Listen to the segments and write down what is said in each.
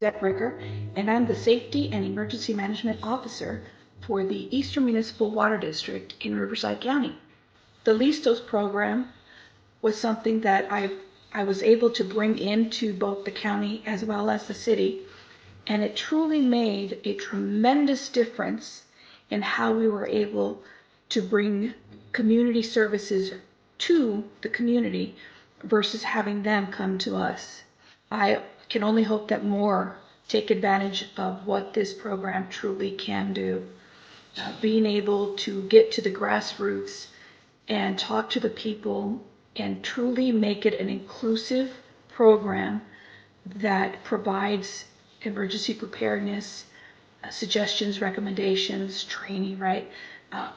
Ricker, and I'm the Safety and Emergency Management Officer for the Eastern Municipal Water District in Riverside County. The Listos program was something that I was able to bring into both the county as well as the city, and it truly made a tremendous difference in how we were able to bring community services to the community versus having them come to us. I can only hope that more take advantage of what this program truly can do. Being able to get to the grassroots and talk to the people and truly make it an inclusive program that provides emergency preparedness, suggestions, recommendations, training, right?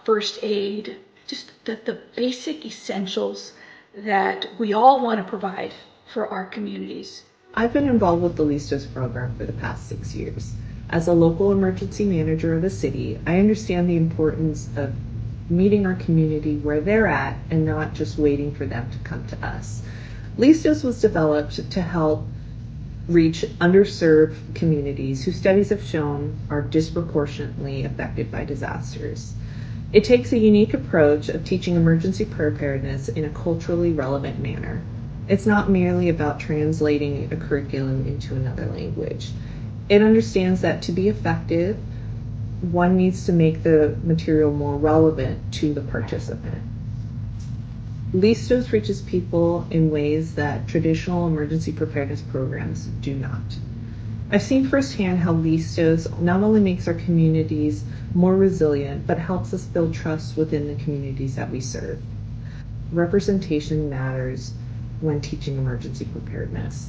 First aid, just the basic essentials that we all want to provide for our communities. I've been involved with the Listos program for the past 6 years. As a local emergency manager of the city, I understand the importance of meeting our community where they're at and not just waiting for them to come to us. Listos was developed to help reach underserved communities who studies have shown are disproportionately affected by disasters. It takes a unique approach of teaching emergency preparedness in a culturally relevant manner. It's not merely about translating a curriculum into another language. It understands that to be effective, one needs to make the material more relevant to the participant. Listos reaches people in ways that traditional emergency preparedness programs do not. I've seen firsthand how Listos not only makes our communities more resilient, but helps us build trust within the communities that we serve. Representation matters when teaching emergency preparedness.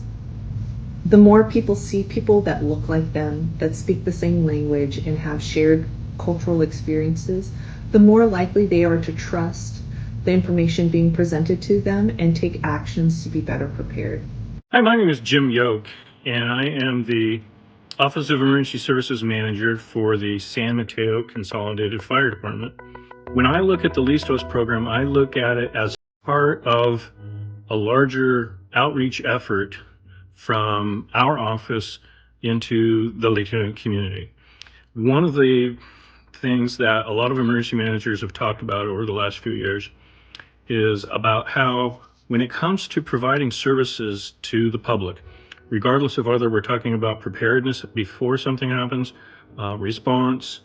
The more people see people that look like them, that speak the same language, and have shared cultural experiences, the more likely they are to trust the information being presented to them and take actions to be better prepared. Hi, my name is Jim Yoke, and I am the Office of Emergency Services Manager for the San Mateo Consolidated Fire Department. When I look at the Listos program, I look at it as part of a larger outreach effort from our office into the Latino community. One of the things that a lot of emergency managers have talked about over the last few years is about how when it comes to providing services to the public, regardless of whether we're talking about preparedness before something happens, response,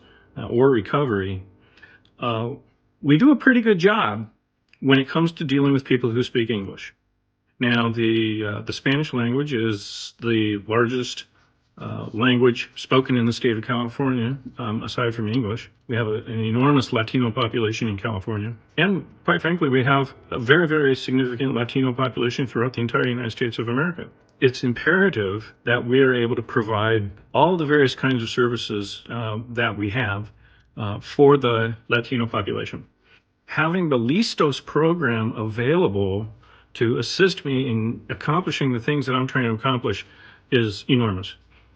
or recovery, we do a pretty good job when it comes to dealing with people who speak English. Now, the Spanish language is the largest language spoken in the state of California, aside from English. We have an enormous Latino population in California. And quite frankly, we have a very, very significant Latino population throughout the entire United States of America. It's imperative that we are able to provide all the various kinds of services that we have for the Latino population. Having the Listos program available to assist me in accomplishing the things that I'm trying to accomplish is enormous.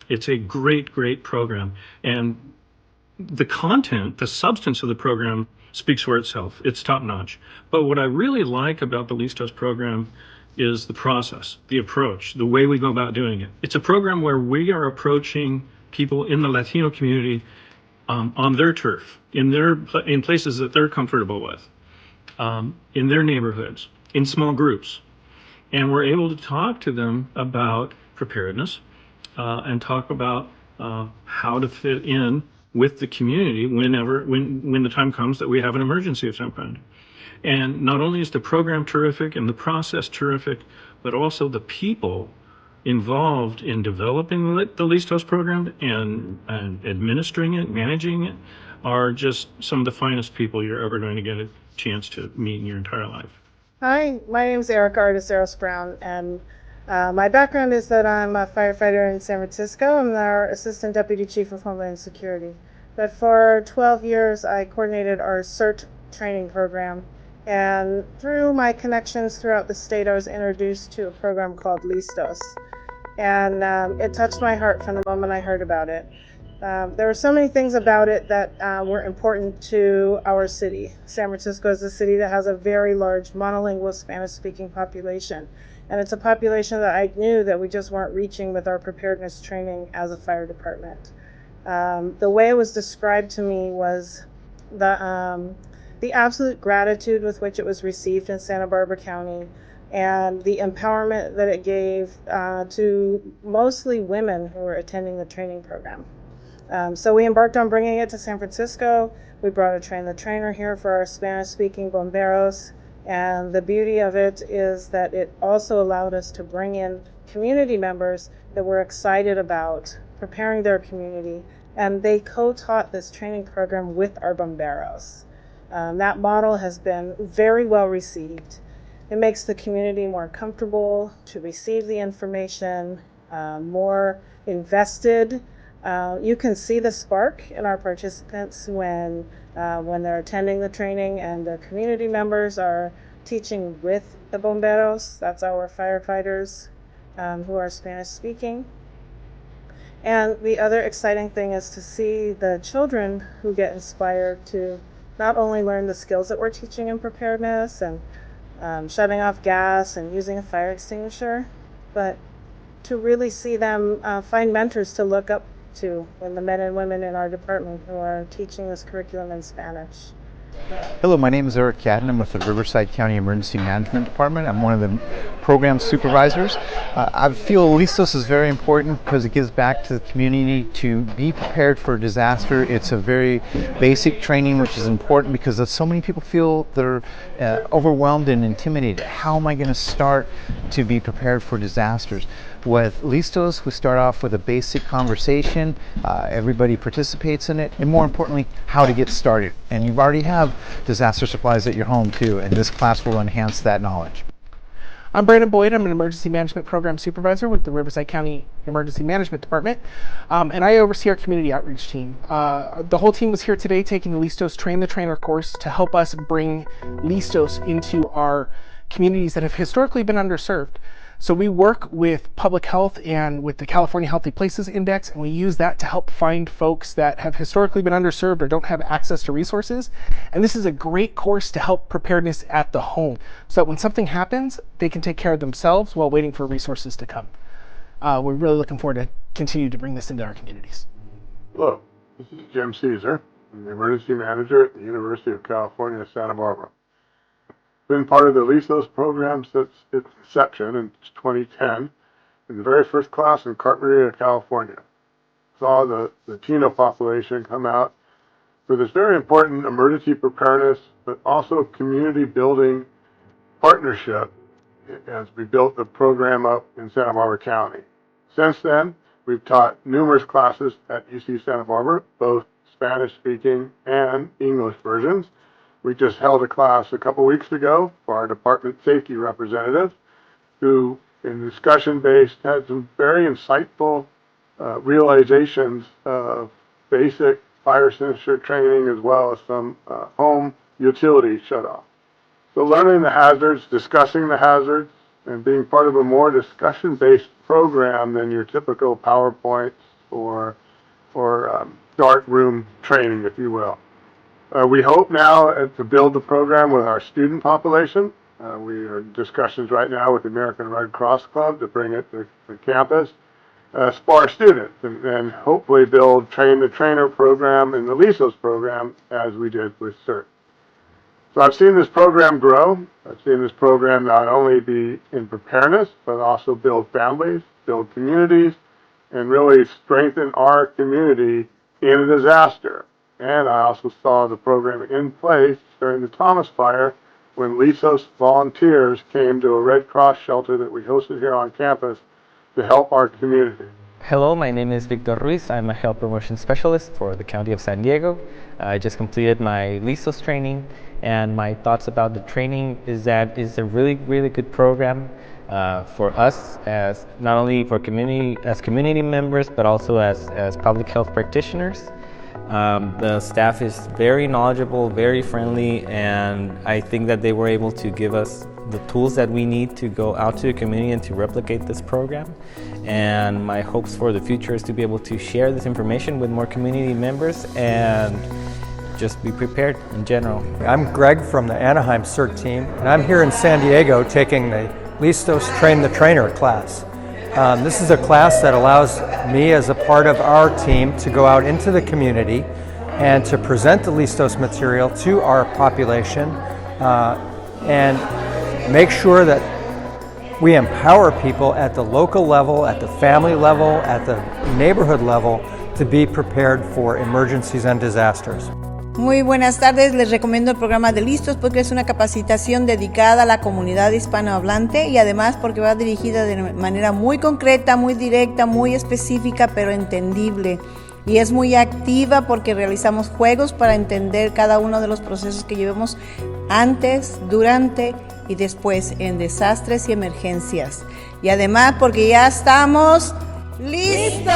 It's a great, great program. And the content, the substance of the program speaks for itself. It's top notch. But what I really like about the Listos program is the process, the approach, the way we go about doing it. It's a program where we are approaching people in the Latino community on their turf, in places that they're comfortable with, in their neighborhoods, in small groups. And we're able to talk to them about preparedness, and talk about how to fit in with the community when the time comes that we have an emergency of some kind. And not only is the program terrific and the process terrific, but also the people involved in developing the Listos program and administering it, managing it, are just some of the finest people you're ever going to get a chance to meet in your entire life. Hi, my name is Erica Artisaros Brown, and my background is that I'm a firefighter in San Francisco. I'm our Assistant Deputy Chief of Homeland Security. But for 12 years, I coordinated our CERT training program. And through my connections throughout the state, I was introduced to a program called Listos. And it touched my heart from the moment I heard about it. There were so many things about it that were important to our city. San Francisco is a city that has a very large monolingual Spanish-speaking population. And it's a population that I knew that we just weren't reaching with our preparedness training as a fire department. The way it was described to me was the absolute gratitude with which it was received in Santa Barbara County, and the empowerment that it gave to mostly women who were attending the training program. So we embarked on bringing it to San Francisco. We brought a trainer here for our Spanish-speaking bomberos, and the beauty of it is that it also allowed us to bring in community members that were excited about preparing their community, and they co-taught this training program with our bomberos. That model has been very well received. It makes the community more comfortable to receive the information, more invested. You can see the spark in our participants when they're attending the training, and the community members are teaching with the bomberos. That's our firefighters who are Spanish speaking. And the other exciting thing is to see the children who get inspired to not only learn the skills that we're teaching in preparedness and shutting off gas and using a fire extinguisher, but to really see them find mentors to look up to in the men and women in our department who are teaching this curriculum in Spanish. Hello, my name is Eric Cadden. I'm with the Riverside County Emergency Management Department. I'm one of the program supervisors. I feel Listos is very important because it gives back to the community to be prepared for disaster. It's a very basic training, which is important because so many people feel they're overwhelmed and intimidated. How am I going to start to be prepared for disasters? With Listos, we start off with a basic conversation. Everybody participates in it, and more importantly, how to get started. And you already have disaster supplies at your home too, and this class will enhance that knowledge. I'm Brandon Boyd. I'm an Emergency Management Program Supervisor with the Riverside County Emergency Management Department, and I oversee our community outreach team. The whole team was here today taking the Listos Train the Trainer course to help us bring Listos into our communities that have historically been underserved. So we work with public health and with the California Healthy Places Index, and we use that to help find folks that have historically been underserved or don't have access to resources. And this is a great course to help preparedness at the home, so that when something happens, they can take care of themselves while waiting for resources to come. We're really looking forward to continue to bring this into our communities. Hello, this is Jim Caesar. I'm the Emergency Manager at the University of California, Santa Barbara. Been part of the Listos program since its inception in 2010, in the very first class in Carpinteria, California. Saw the Latino population come out for this very important emergency preparedness, but also community building partnership as we built the program up in Santa Barbara County. Since then, we've taught numerous classes at UC Santa Barbara, both Spanish speaking and English versions. We just held a class a couple weeks ago for our department safety representatives who, in discussion-based, had some very insightful realizations of basic fire extinguisher training as well as some home utility shutoff. So learning the hazards, discussing the hazards, and being part of a more discussion-based program than your typical PowerPoints or dark room training, if you will. We hope now to build the program with our student population. We are in discussions right now with the American Red Cross Club to bring it to the campus for our students, and hopefully build Train the Trainer program and the Listos program as we did with CERT. So I've seen this program grow. I've seen this program not only be in preparedness, but also build families, build communities, and really strengthen our community in a disaster. And I also saw the program in place during the Thomas Fire when Listos volunteers came to a Red Cross shelter that we hosted here on campus to help our community. Hello, my name is Victor Ruiz. I'm a health promotion specialist for the County of San Diego. I just completed my Listos training, and my thoughts about the training is that it's a really, really good program for us, as not only for community members, but also as public health practitioners. The staff is very knowledgeable, very friendly, and I think that they were able to give us the tools that we need to go out to the community and to replicate this program. And my hopes for the future is to be able to share this information with more community members and just be prepared in general. I'm Greg from the Anaheim CERT team, and I'm here in San Diego taking the Listos Train the Trainer class. This is a class that allows me as a part of our team to go out into the community and to present the Listos material to our population and make sure that we empower people at the local level, at the family level, at the neighborhood level to be prepared for emergencies and disasters. Muy buenas tardes, les recomiendo el programa de Listos porque es una capacitación dedicada a la comunidad hispanohablante y además porque va dirigida de manera muy concreta, muy directa, muy específica, pero entendible. Y es muy activa porque realizamos juegos para entender cada uno de los procesos que llevemos antes, durante y después en desastres y emergencias. Y además porque ya estamos listos.